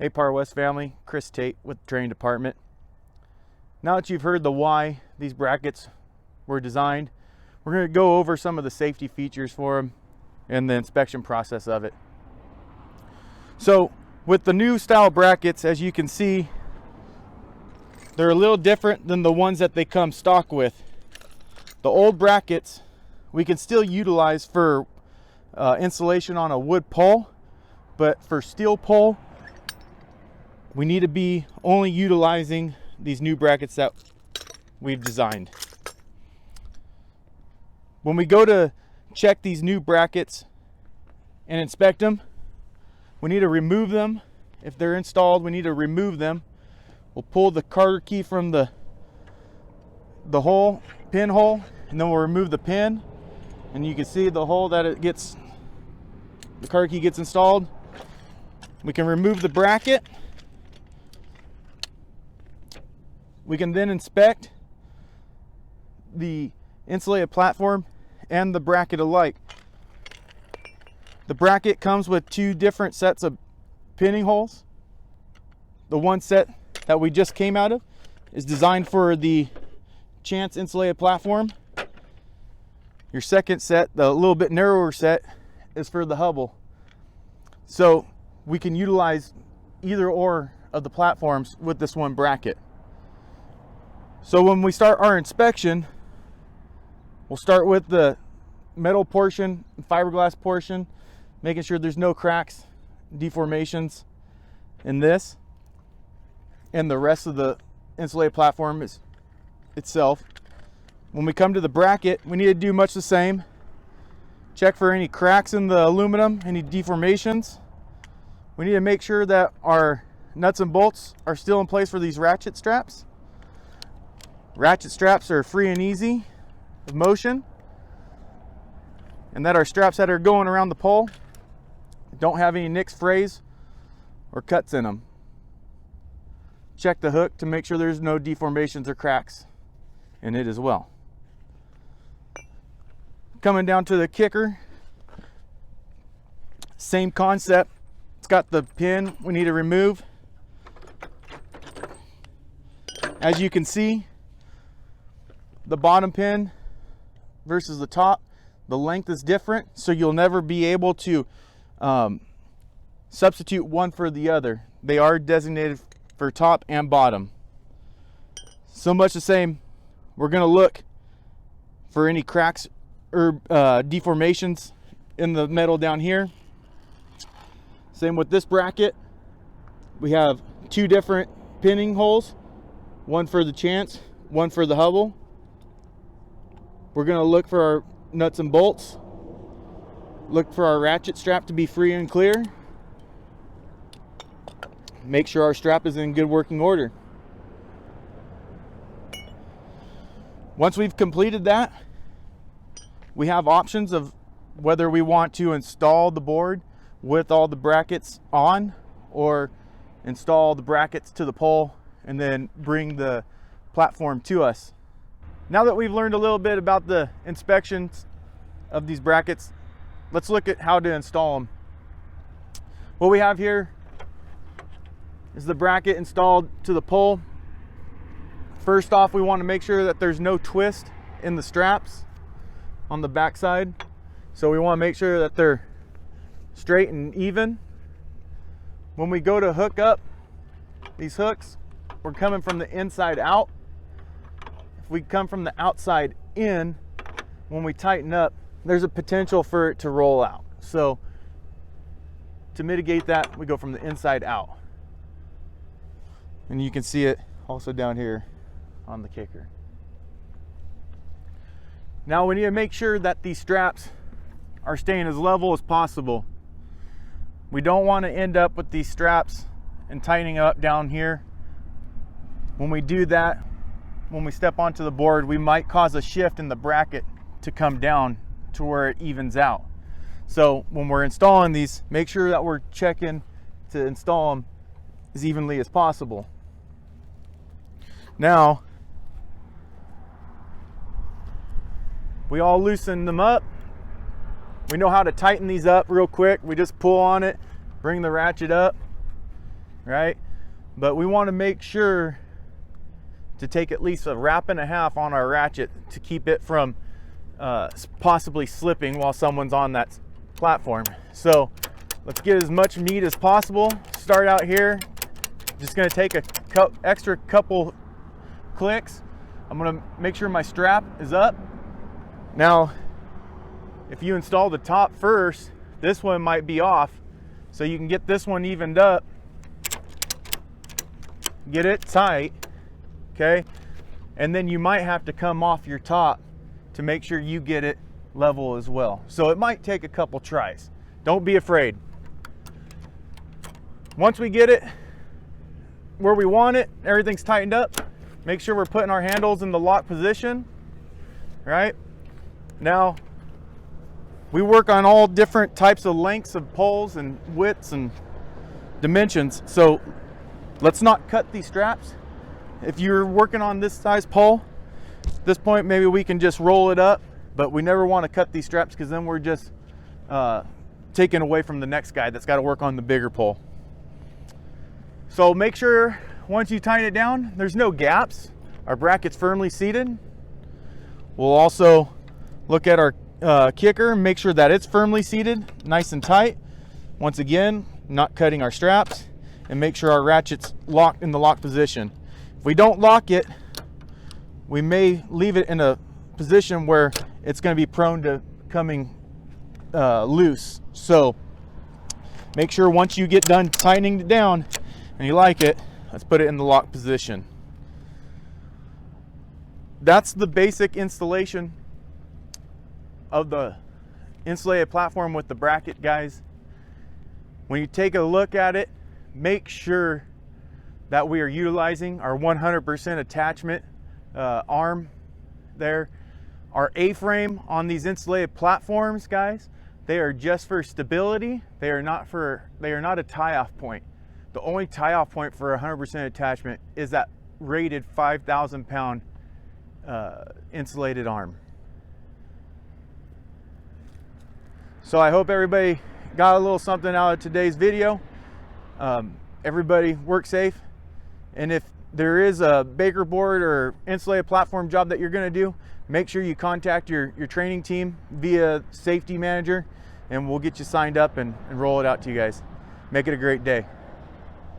Hey Par West family, Chris Tate with the training department. Now that you've heard the why these brackets were designed, we're going to go over some of the safety features for them and the inspection process of it. So with the new style brackets, as you can see, they're a little different than the ones that they come stock with. The old brackets we can still utilize for insulation on a wood pole, but for steel pole we need to be only utilizing these new brackets that we've designed. When we go to check these new brackets and inspect them, we need to remove them. If they're installed, we need to remove them. We'll pull the Carter key from the hole, pinhole, and then we'll remove the pin, and you can see the hole that the Carter key gets installed. We can remove the bracket. We can then inspect the insulated platform and the bracket alike. The bracket comes with two different sets of pinning holes. The one set that we just came out of is designed for the Chance insulated platform. Your second set, the little bit narrower set, is for the Hubbell. So we can utilize either or of the platforms with this one bracket. So when we start our inspection, we'll start with the metal portion, fiberglass portion, making sure there's no cracks, deformations in this, and the rest of the insulated platform itself. When we come to the bracket, we need to do much the same. Check for any cracks in the aluminum, any deformations. We need to make sure that our nuts and bolts are still in place for these ratchet straps. Ratchet straps are free and easy of motion, and that our straps that are going around the pole don't have any nicks, frays, or cuts in them. Check the hook to make sure there's no deformations or cracks in it as well. Coming down to the kicker, same concept. It's got the pin we need to remove. As you can see, the bottom pin versus the top, the length is different, so you'll never be able to substitute one for the other. They are designated for top and bottom. So much the same, we're going to look for any cracks or deformations in the metal down here. Same with this bracket. We have two different pinning holes, one for the Chance, one for the Hubbell. We're going to look for our nuts and bolts, look for our ratchet strap to be free and clear, make sure our strap is in good working order. Once we've completed that, we have options of whether we want to install the board with all the brackets on, or install the brackets to the pole and then bring the platform to us. Now that we've learned a little bit about the inspections of these brackets, let's look at how to install them. What we have here is the bracket installed to the pole. First off, we want to make sure that there's no twist in the straps on the back side. So we want to make sure that they're straight and even. When we go to hook up these hooks, we're coming from the inside out. If we come from the outside in, when we tighten up, there's a potential for it to roll out. So to mitigate that, we go from the inside out. And you can see it also down here on the kicker. Now we need to make sure that these straps are staying as level as possible. We don't want to end up with these straps and tightening up down here. When we do that, when we step onto the board, we might cause a shift in the bracket to come down to where it evens out. So when we're installing these, make sure that we're checking to install them as evenly as possible. Now, we all loosen them up. We know how to tighten these up real quick. We just pull on it, bring the ratchet up, right? But we want to make sure to take at least a wrap and a half on our ratchet to keep it from possibly slipping while someone's on that platform. So let's get as much meat as possible. Start out here, just gonna take a extra couple clicks. I'm gonna make sure my strap is up. Now, if you install the top first, this one might be off, so you can get this one evened up, get it tight, okay? And then you might have to come off your top to make sure you get it level as well. So it might take a couple tries. Don't be afraid. Once we get it where we want it, everything's tightened up, make sure we're putting our handles in the lock position, right? Now, we work on all different types of lengths of poles and widths and dimensions. So let's not cut these straps. If you're working on this size pole, at this point maybe we can just roll it up, but we never want to cut these straps because then we're just taking away from the next guy that's got to work on the bigger pole. So make sure once you tighten it down, there's no gaps. Our bracket's firmly seated. We'll also look at our kicker and make sure that it's firmly seated, nice and tight. Once again, not cutting our straps, and make sure our ratchet's locked in the lock position. If we don't lock it, we may leave it in a position where it's going to be prone to coming loose. So make sure once you get done tightening it down and you like it, let's put it in the lock position. That's the basic installation of the insulated platform with the bracket, guys. When you take a look at it, make sure that we are utilizing our 100% attachment arm there. Our A-frame on these insulated platforms, guys, they are just for stability. They are not a tie-off point. The only tie-off point for 100% attachment is that rated 5,000 pound insulated arm. So I hope everybody got a little something out of today's video. Everybody work safe. And if there is a Baker board or insulated platform job that you're going to do, make sure you contact your training team via safety manager, and we'll get you signed up and roll it out to you guys. Make it a great day.